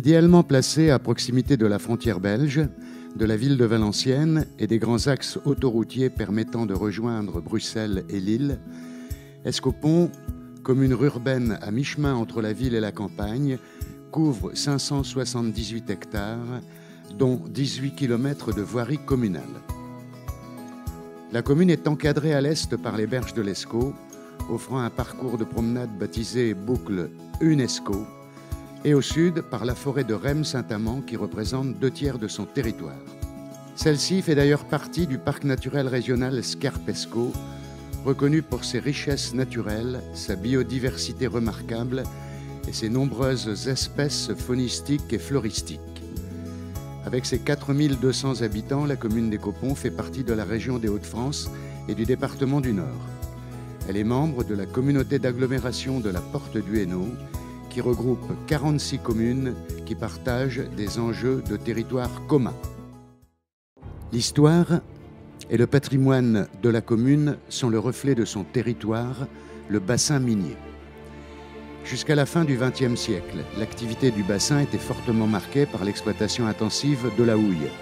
Idéalement placée à proximité de la frontière belge, de la ville de Valenciennes et des grands axes autoroutiers permettant de rejoindre Bruxelles et Lille, Escopon, commune urbaine à mi-chemin entre la ville et la campagne, couvre 578 hectares, dont 18 km de voirie communale. La commune est encadrée à l'est par les berges de l'Escaut, offrant un parcours de promenade baptisé boucle UNESCO, et au sud par la forêt de Rhêmes-Saint-Amand qui représente 2/3 de son territoire. Celle-ci fait d'ailleurs partie du parc naturel régional Scarpe-Escaut, reconnu pour ses richesses naturelles, sa biodiversité remarquable et ses nombreuses espèces faunistiques et floristiques. Avec ses 4200 habitants, la commune d'Escopon fait partie de la région des Hauts-de-France et du département du Nord. Elle est membre de la communauté d'agglomération de la Porte du Hainaut, qui regroupe 46 communes qui partagent des enjeux de territoire communs. L'histoire et le patrimoine de la commune sont le reflet de son territoire, le bassin minier. Jusqu'à la fin du XXe siècle, l'activité du bassin était fortement marquée par l'exploitation intensive de la houille.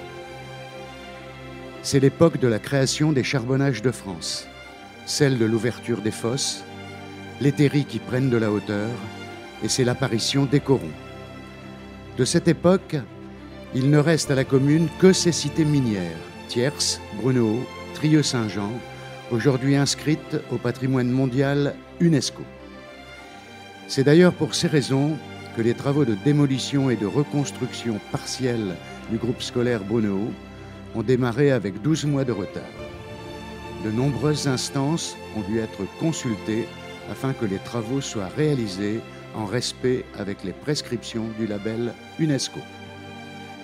C'est l'époque de la création des charbonnages de France, celle de l'ouverture des fosses, les terris qui prennent de la hauteur, et c'est l'apparition des corons. De cette époque, il ne reste à la commune que ses cités minières, Thiers, Brunehaut, Trieux-Saint-Jean, aujourd'hui inscrites au patrimoine mondial UNESCO. C'est d'ailleurs pour ces raisons que les travaux de démolition et de reconstruction partielle du groupe scolaire Brunehaut ont démarré avec 12 mois de retard. De nombreuses instances ont dû être consultées afin que les travaux soient réalisés en respect avec les prescriptions du label UNESCO.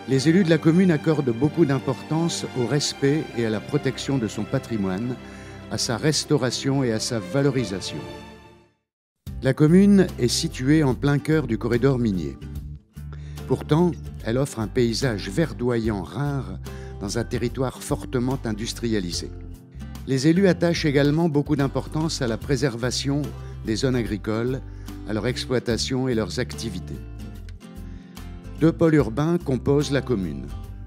Les élus de la commune accordent beaucoup d'importance au respect et à la protection de son patrimoine, à sa restauration et à sa valorisation. La commune est située en plein cœur du corridor minier. Pourtant, elle offre un paysage verdoyant rare dans un territoire fortement industrialisé. Les élus attachent également beaucoup d'importance à la préservation des zones agricoles, à leur exploitation et leurs activités. 2 pôles urbains composent la commune,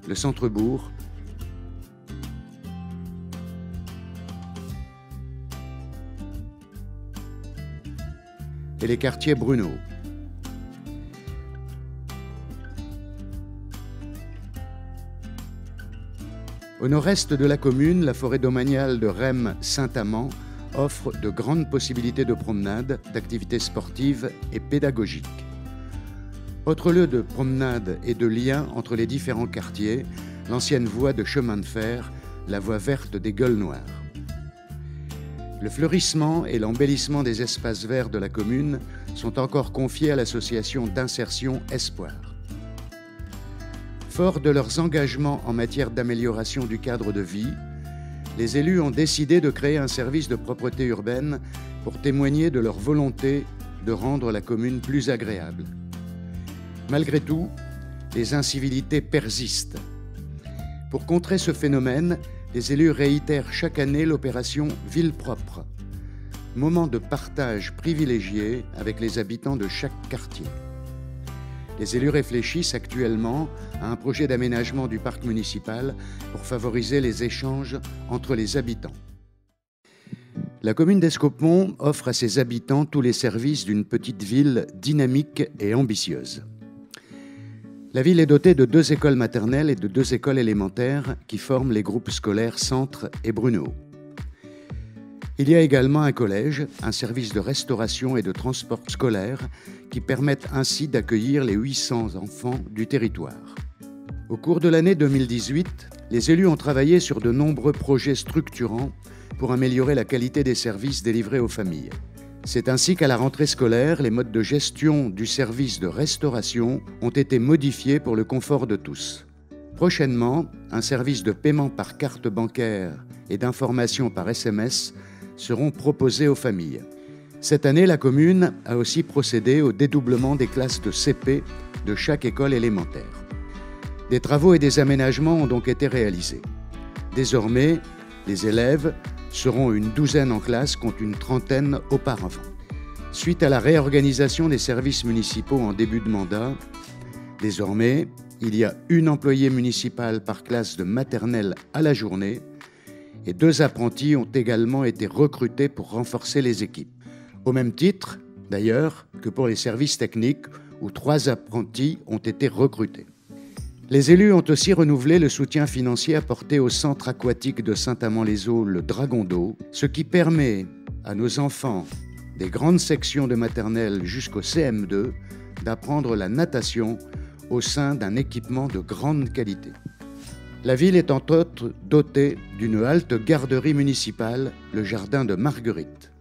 le centre-bourg et les quartiers Brunehaut. Au nord-est de la commune, la forêt domaniale de Rhêmes-Saint-Amand offre de grandes possibilités de promenade, d'activités sportives et pédagogiques. Autre lieu de promenade et de lien entre les différents quartiers, l'ancienne voie de chemin de fer, la voie verte des Gueules Noires. Le fleurissement et l'embellissement des espaces verts de la commune sont encore confiés à l'association d'insertion Espoir. Forts de leurs engagements en matière d'amélioration du cadre de vie, les élus ont décidé de créer un service de propreté urbaine pour témoigner de leur volonté de rendre la commune plus agréable. Malgré tout, les incivilités persistent. Pour contrer ce phénomène, les élus réitèrent chaque année l'opération Ville propre, moment de partage privilégié avec les habitants de chaque quartier. Les élus réfléchissent actuellement à un projet d'aménagement du parc municipal pour favoriser les échanges entre les habitants. La commune d'Escopon offre à ses habitants tous les services d'une petite ville dynamique et ambitieuse. La ville est dotée de 2 écoles maternelles et de 2 écoles élémentaires qui forment les groupes scolaires Centre et Brunehaut. Il y a également un collège, un service de restauration et de transport scolaire qui permettent ainsi d'accueillir les 800 enfants du territoire. Au cours de l'année 2018, les élus ont travaillé sur de nombreux projets structurants pour améliorer la qualité des services délivrés aux familles. C'est ainsi qu'à la rentrée scolaire, les modes de gestion du service de restauration ont été modifiés pour le confort de tous. Prochainement, un service de paiement par carte bancaire et d'information par SMS seront proposés aux familles. Cette année, la commune a aussi procédé au dédoublement des classes de CP de chaque école élémentaire. Des travaux et des aménagements ont donc été réalisés. Désormais, les élèves seront une 12aine en classe contre une 30aine auparavant. Suite à la réorganisation des services municipaux en début de mandat, Désormais, il y a une employée municipale par classe de maternelle à la journée et 2 apprentis ont également été recrutés pour renforcer les équipes. Au même titre, d'ailleurs, que pour les services techniques où 3 apprentis ont été recrutés. Les élus ont aussi renouvelé le soutien financier apporté au centre aquatique de Saint-Amand-les-Eaux, le Dragon d'eau, ce qui permet à nos enfants des grandes sections de maternelle jusqu'au CM2 d'apprendre la natation au sein d'un équipement de grande qualité. La ville est entre autres dotée d'une halte garderie municipale, le jardin de Marguerite.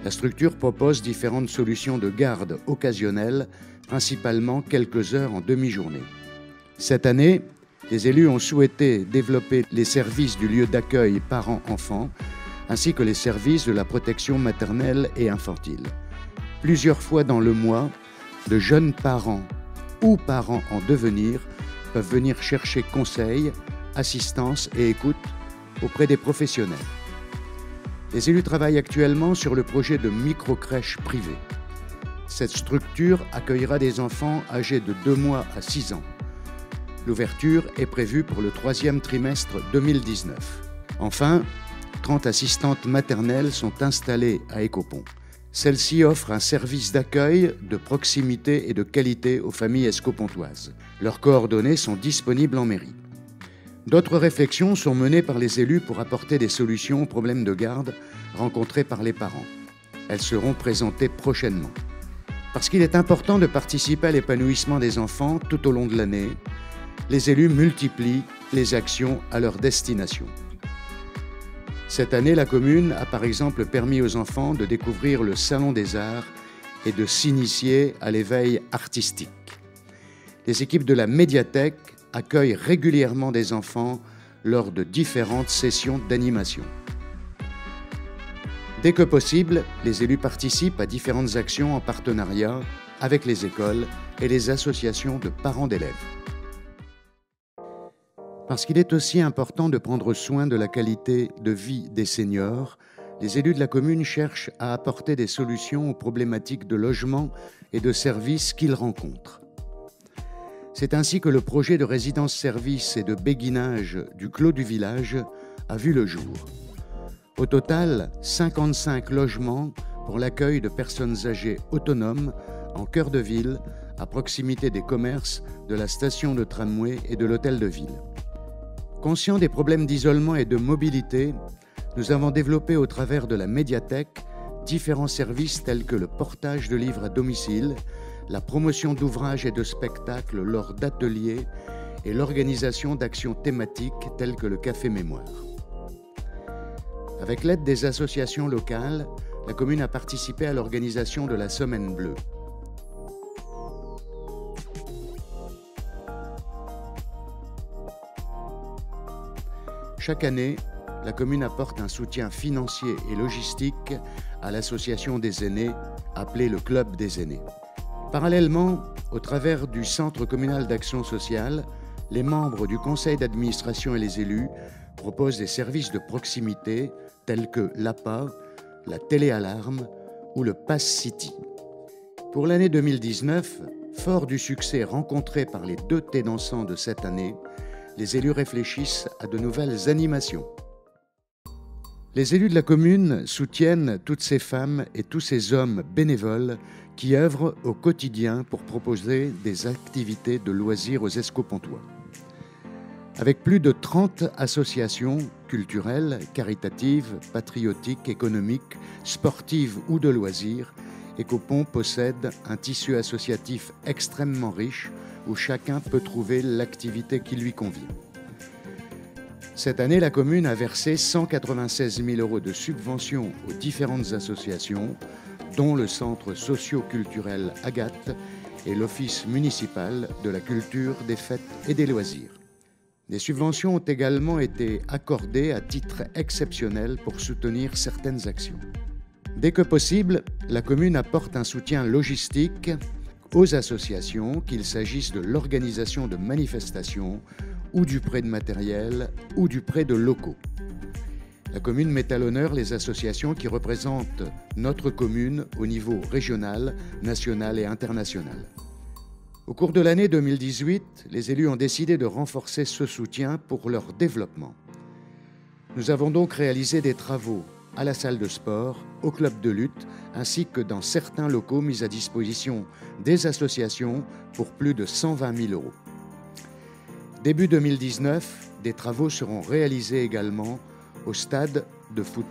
La structure propose différentes solutions de garde occasionnelles, principalement quelques heures en demi-journée. Cette année, les élus ont souhaité développer les services du lieu d'accueil parents-enfants, ainsi que les services de la protection maternelle et infantile. Plusieurs fois dans le mois, de jeunes parents ou parents en devenir peuvent venir chercher conseils, assistance et écoute auprès des professionnels. Les élus travaillent actuellement sur le projet de micro-crèche privée. Cette structure accueillera des enfants âgés de 2 mois à 6 ans. L'ouverture est prévue pour le 3e trimestre 2019. Enfin, 30 assistantes maternelles sont installées à Écopont. Celles-ci offrent un service d'accueil, de proximité et de qualité aux familles escopontoises. Leurs coordonnées sont disponibles en mairie. D'autres réflexions sont menées par les élus pour apporter des solutions aux problèmes de garde rencontrés par les parents. Elles seront présentées prochainement. Parce qu'il est important de participer à l'épanouissement des enfants tout au long de l'année, les élus multiplient les actions à leur destination. Cette année, la commune a par exemple permis aux enfants de découvrir le Salon des Arts et de s'initier à l'éveil artistique. Les équipes de la médiathèque accueillent régulièrement des enfants lors de différentes sessions d'animation. Dès que possible, les élus participent à différentes actions en partenariat avec les écoles et les associations de parents d'élèves. Parce qu'il est aussi important de prendre soin de la qualité de vie des seniors, les élus de la commune cherchent à apporter des solutions aux problématiques de logement et de services qu'ils rencontrent. C'est ainsi que le projet de résidence-service et de béguinage du Clos du Village a vu le jour. Au total, 55 logements pour l'accueil de personnes âgées autonomes en cœur de ville, à proximité des commerces, de la station de tramway et de l'hôtel de ville. Conscients des problèmes d'isolement et de mobilité, nous avons développé au travers de la médiathèque différents services tels que le portage de livres à domicile, la promotion d'ouvrages et de spectacles lors d'ateliers et l'organisation d'actions thématiques telles que le Café Mémoire. Avec l'aide des associations locales, la commune a participé à l'organisation de la Semaine Bleue. Chaque année, la commune apporte un soutien financier et logistique à l'association des aînés, appelée le Club des aînés. Parallèlement, au travers du Centre communal d'action sociale, les membres du conseil d'administration et les élus proposent des services de proximité tels que l'APA, la téléalarme ou le Pass City. Pour l'année 2019, fort du succès rencontré par les 2 thés dansants de cette année, les élus réfléchissent à de nouvelles animations. Les élus de la commune soutiennent toutes ces femmes et tous ces hommes bénévoles qui œuvrent au quotidien pour proposer des activités de loisirs aux Escopontois. Avec plus de 30 associations culturelles, caritatives, patriotiques, économiques, sportives ou de loisirs, Écopont possède un tissu associatif extrêmement riche où chacun peut trouver l'activité qui lui convient. Cette année, la commune a versé 196 000 € de subventions aux différentes associations, dont le Centre socio-culturel Agathe et l'Office municipal de la culture, des fêtes et des loisirs. Des subventions ont également été accordées à titre exceptionnel pour soutenir certaines actions. Dès que possible, la commune apporte un soutien logistique aux associations, qu'il s'agisse de l'organisation de manifestations ou du prêt de matériel ou du prêt de locaux. La commune met à l'honneur les associations qui représentent notre commune au niveau régional, national et international. Au cours de l'année 2018, les élus ont décidé de renforcer ce soutien pour leur développement. Nous avons donc réalisé des travaux à la salle de sport, au club de lutte, ainsi que dans certains locaux mis à disposition des associations pour plus de 120 000 €. Début 2019, des travaux seront réalisés également au stade de foot.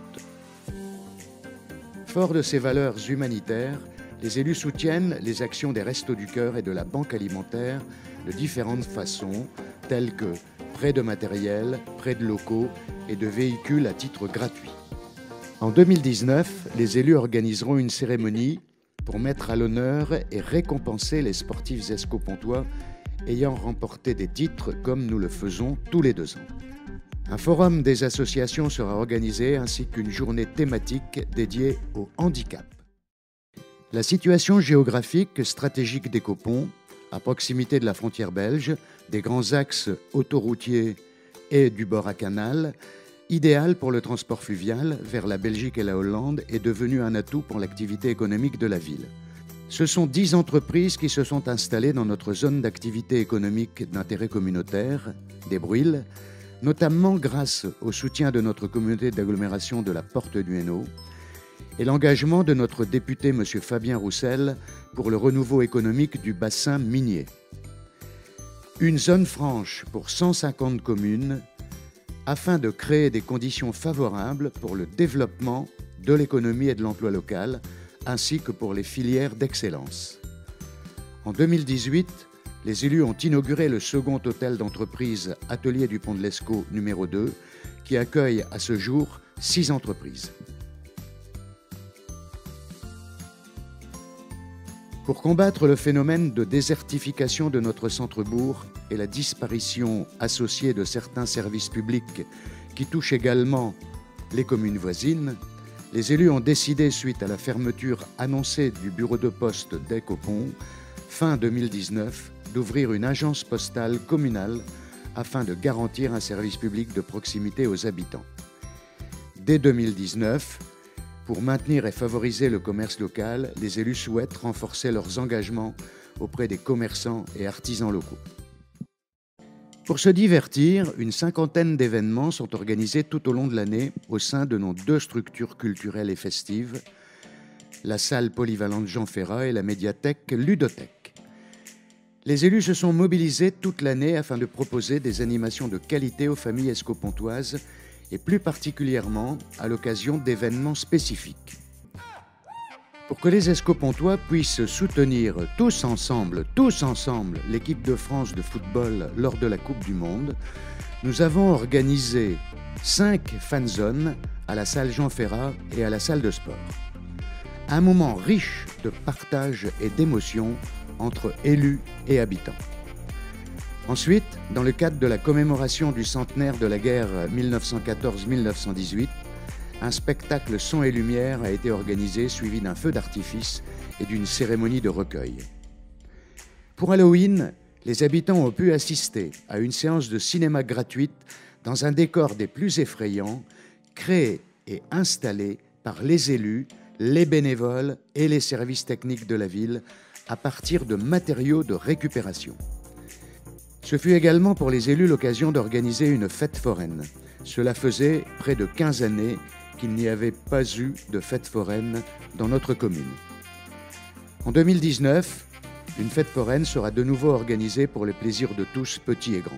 Fort de ces valeurs humanitaires, les élus soutiennent les actions des Restos du Cœur et de la Banque alimentaire de différentes façons, telles que prêt de matériel, prêt de locaux et de véhicules à titre gratuit. En 2019, les élus organiseront une cérémonie pour mettre à l'honneur et récompenser les sportifs escopontois ayant remporté des titres comme nous le faisons tous les 2 ans. Un forum des associations sera organisé ainsi qu'une journée thématique dédiée au handicap. La situation géographique stratégique d'Écopont, à proximité de la frontière belge, des grands axes autoroutiers et du bord à canal, idéal pour le transport fluvial vers la Belgique et la Hollande, est devenu un atout pour l'activité économique de la ville. Ce sont 10 entreprises qui se sont installées dans notre zone d'activité économique d'intérêt communautaire, des Brûilles, notamment grâce au soutien de notre communauté d'agglomération de la Porte du Hainaut et l'engagement de notre député M. Fabien Roussel pour le renouveau économique du bassin minier. Une zone franche pour 150 communes afin de créer des conditions favorables pour le développement de l'économie et de l'emploi local, ainsi que pour les filières d'excellence. En 2018, les élus ont inauguré le second hôtel d'entreprise Atelier du Pont de l'Escaut numéro 2, qui accueille à ce jour 6 entreprises. Pour combattre le phénomène de désertification de notre centre-bourg et la disparition associée de certains services publics qui touchent également les communes voisines, les élus ont décidé, suite à la fermeture annoncée du bureau de poste d'Écopont, fin 2019, d'ouvrir une agence postale communale afin de garantir un service public de proximité aux habitants. Dès 2019, pour maintenir et favoriser le commerce local, les élus souhaitent renforcer leurs engagements auprès des commerçants et artisans locaux. Pour se divertir, une cinquantaine d'événements sont organisés tout au long de l'année au sein de nos 2 structures culturelles et festives, la salle polyvalente Jean Ferrat et la médiathèque Ludothèque. Les élus se sont mobilisés toute l'année afin de proposer des animations de qualité aux familles escopontoises et plus particulièrement à l'occasion d'événements spécifiques. Pour que les escopontois puissent soutenir tous ensemble, l'équipe de France de football lors de la Coupe du Monde, nous avons organisé 5 fanzones à la salle Jean Ferrat et à la salle de sport. Un moment riche de partage et d'émotion entre élus et habitants. Ensuite, dans le cadre de la commémoration du centenaire de la guerre 1914-1918, un spectacle son et lumière a été organisé, suivi d'un feu d'artifice et d'une cérémonie de recueil. Pour Halloween, les habitants ont pu assister à une séance de cinéma gratuite dans un décor des plus effrayants, créé et installé par les élus, les bénévoles et les services techniques de la ville à partir de matériaux de récupération. Ce fut également pour les élus l'occasion d'organiser une fête foraine. Cela faisait près de 15 années qu'il n'y avait pas eu de fête foraine dans notre commune. En 2019, une fête foraine sera de nouveau organisée pour le plaisir de tous, petits et grands.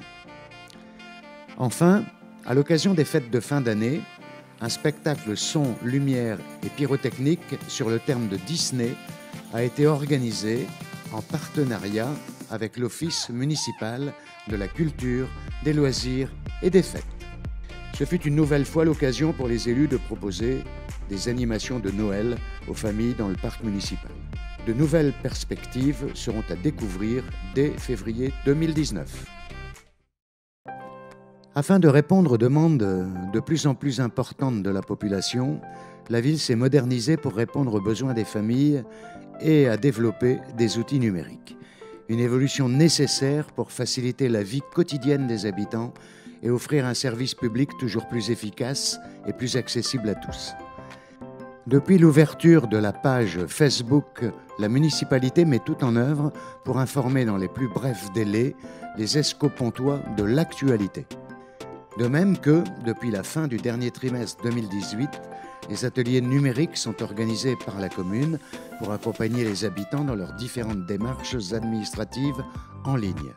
Enfin, à l'occasion des fêtes de fin d'année, un spectacle son, lumière et pyrotechnique sur le thème de Disney a été organisé en partenariat avec l'Office municipal de la culture, des loisirs et des fêtes. Ce fut une nouvelle fois l'occasion pour les élus de proposer des animations de Noël aux familles dans le parc municipal. De nouvelles perspectives seront à découvrir dès février 2019. Afin de répondre aux demandes de plus en plus importantes de la population, la ville s'est modernisée pour répondre aux besoins des familles et à développer des outils numériques. Une évolution nécessaire pour faciliter la vie quotidienne des habitants et offrir un service public toujours plus efficace et plus accessible à tous. Depuis l'ouverture de la page Facebook, la municipalité met tout en œuvre pour informer dans les plus brefs délais les escopontois de l'actualité. De même que, depuis la fin du dernier trimestre 2018, les ateliers numériques sont organisés par la commune pour accompagner les habitants dans leurs différentes démarches administratives en ligne.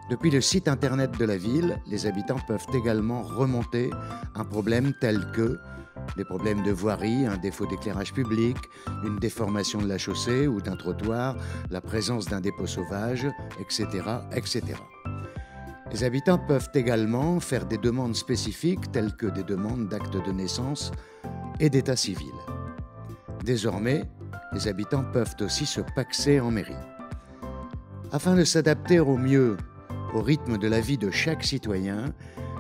Depuis le site internet de la ville, les habitants peuvent également remonter un problème tel que des problèmes de voirie, un défaut d'éclairage public, une déformation de la chaussée ou d'un trottoir, la présence d'un dépôt sauvage, etc., etc. Les habitants peuvent également faire des demandes spécifiques telles que des demandes d'actes de naissance et d'état civil. Désormais, les habitants peuvent aussi se pacser en mairie. Afin de s'adapter au mieux au rythme de la vie de chaque citoyen,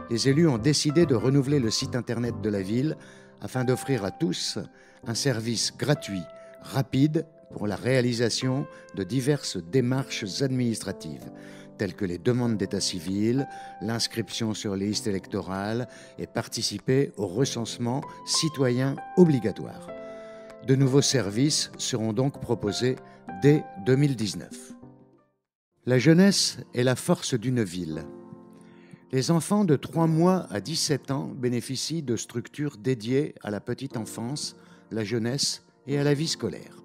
les élus ont décidé de renouveler le site internet de la ville afin d'offrir à tous un service gratuit, rapide pour la réalisation de diverses démarches administratives, telles que les demandes d'état civil, l'inscription sur les listes électorales et participer au recensement citoyen obligatoire. De nouveaux services seront donc proposés dès 2019. La jeunesse est la force d'une ville. Les enfants de 3 mois à 17 ans bénéficient de structures dédiées à la petite enfance, la jeunesse et à la vie scolaire.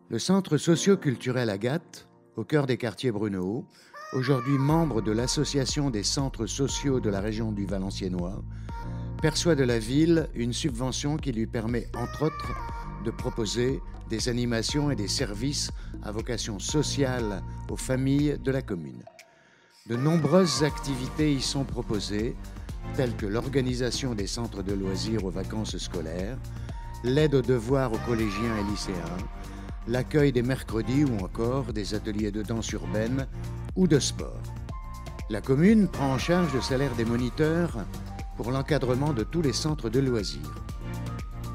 Le centre socio-culturel Agathe, au cœur des quartiers Brunehaut, aujourd'hui membre de l'Association des centres sociaux de la région du Valenciennois, perçoit de la ville une subvention qui lui permet, entre autres, de proposer des animations et des services à vocation sociale aux familles de la commune. De nombreuses activités y sont proposées, telles que l'organisation des centres de loisirs aux vacances scolaires, l'aide aux devoirs aux collégiens et lycéens, l'accueil des mercredis ou encore des ateliers de danse urbaine ou de sport. La commune prend en charge le salaire des moniteurs pour l'encadrement de tous les centres de loisirs.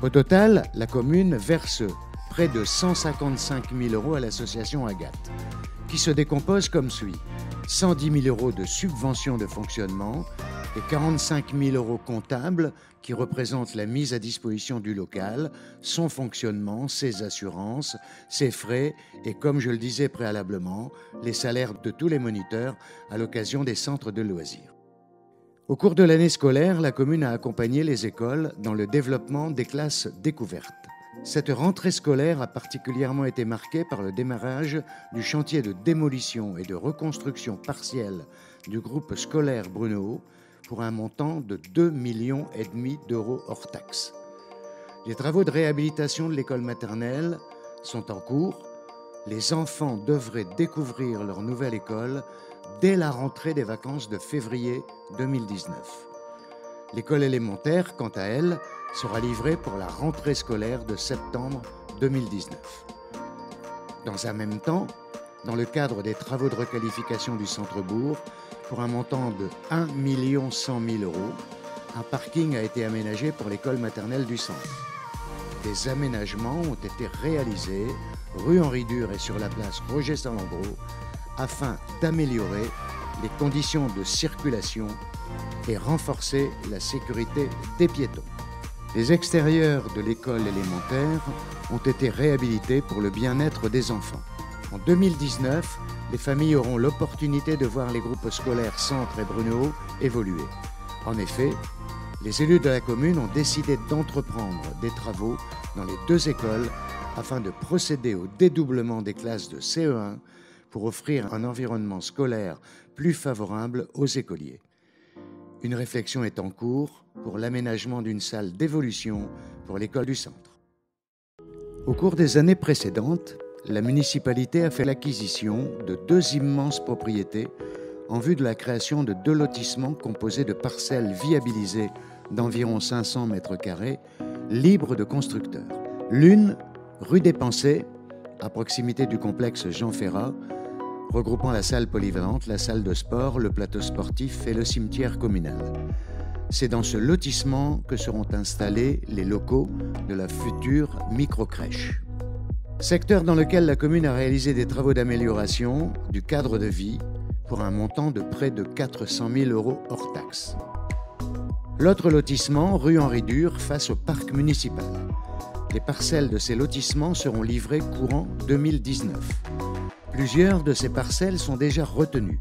Au total, la commune verse près de 155 000 € à l'association Agathe, qui se décompose comme suit. 110 000 € de subventions de fonctionnement et 45 000 € comptables qui représentent la mise à disposition du local, son fonctionnement, ses assurances, ses frais et, comme je le disais préalablement, les salaires de tous les moniteurs à l'occasion des centres de loisirs. Au cours de l'année scolaire, la commune a accompagné les écoles dans le développement des classes découvertes. Cette rentrée scolaire a particulièrement été marquée par le démarrage du chantier de démolition et de reconstruction partielle du groupe scolaire Brunehaut pour un montant de 2,5 millions d'euros hors taxes. Les travaux de réhabilitation de l'école maternelle sont en cours. Les enfants devraient découvrir leur nouvelle école dès la rentrée des vacances de février 2019. L'école élémentaire, quant à elle, sera livrée pour la rentrée scolaire de septembre 2019. Dans un même temps, dans le cadre des travaux de requalification du centre-bourg, pour un montant de 1 100 000 €, un parking a été aménagé pour l'école maternelle du centre. Des aménagements ont été réalisés rue Henri Dur et sur la place Roger Salandreau afin d'améliorer les conditions de circulation et renforcer la sécurité des piétons. Les extérieurs de l'école élémentaire ont été réhabilités pour le bien-être des enfants. En 2019, les familles auront l'opportunité de voir les groupes scolaires Centre et Brunehaut évoluer. En effet, les élus de la commune ont décidé d'entreprendre des travaux dans les 2 écoles afin de procéder au dédoublement des classes de CE1 pour offrir un environnement scolaire plus favorable aux écoliers. Une réflexion est en cours pour l'aménagement d'une salle d'évolution pour l'école du centre. Au cours des années précédentes, la municipalité a fait l'acquisition de 2 immenses propriétés en vue de la création de 2 lotissements composés de parcelles viabilisées d'environ 500 mètres carrés, libres de constructeurs. L'une, rue des Pensées, à proximité du complexe Jean Ferrat, regroupant la salle polyvalente, la salle de sport, le plateau sportif et le cimetière communal. C'est dans ce lotissement que seront installés les locaux de la future microcrèche. Secteur dans lequel la commune a réalisé des travaux d'amélioration du cadre de vie pour un montant de près de 400 000 € hors taxes. L'autre lotissement, rue Henri Dur, face au parc municipal. Les parcelles de ces lotissements seront livrées courant 2019. Plusieurs de ces parcelles sont déjà retenues.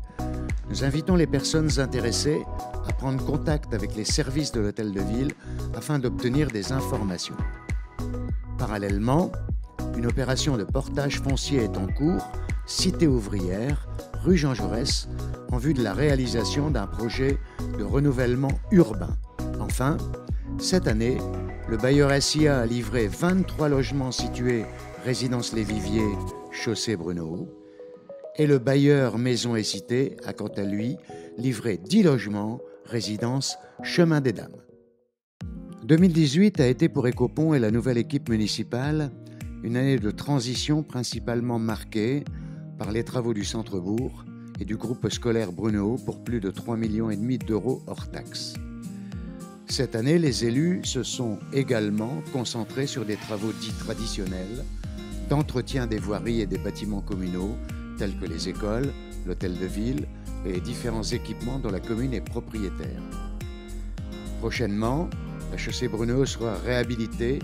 Nous invitons les personnes intéressées à prendre contact avec les services de l'Hôtel de Ville afin d'obtenir des informations. Parallèlement, une opération de portage foncier est en cours, cité ouvrière, rue Jean Jaurès, en vue de la réalisation d'un projet de renouvellement urbain. Enfin, cette année, le bailleur SIA a livré 23 logements situés résidence Les Viviers, chaussée Brunehaut, et le bailleur Maison et Cité a quant à lui livré 10 logements résidence Chemin des Dames. 2018 a été pour Écopon et la nouvelle équipe municipale une année de transition principalement marquée par les travaux du centre-bourg et du groupe scolaire Brunehaut pour plus de 3,5 millions d'euros hors taxes. Cette année, les élus se sont également concentrés sur des travaux dits traditionnels d'entretien des voiries et des bâtiments communaux tels que les écoles, l'hôtel de ville et les différents équipements dont la commune est propriétaire. Prochainement, la chaussée Brunehaut sera réhabilitée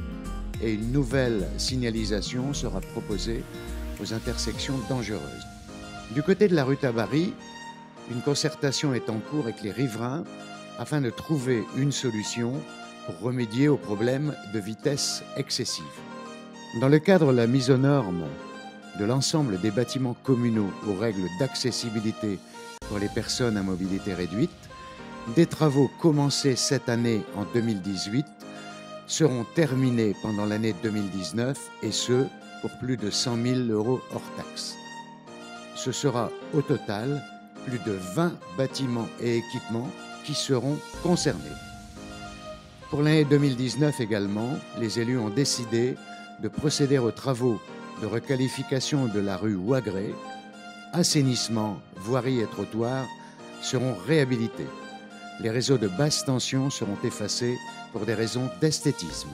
et une nouvelle signalisation sera proposée aux intersections dangereuses. Du côté de la rue Tabary, une concertation est en cours avec les riverains afin de trouver une solution pour remédier aux problèmes de vitesse excessive. Dans le cadre de la mise aux normes de l'ensemble des bâtiments communaux aux règles d'accessibilité pour les personnes à mobilité réduite, des travaux commencés cette année en 2018 seront terminés pendant l'année 2019 et ce, pour plus de 100 000 euros hors taxes. Ce sera au total plus de 20 bâtiments et équipements qui seront concernés. Pour l'année 2019 également, les élus ont décidé de procéder aux travaux de requalification de la rue Ouagré. Assainissement, voirie et trottoirs seront réhabilités. Les réseaux de basse tension seront effacés pour des raisons d'esthétisme.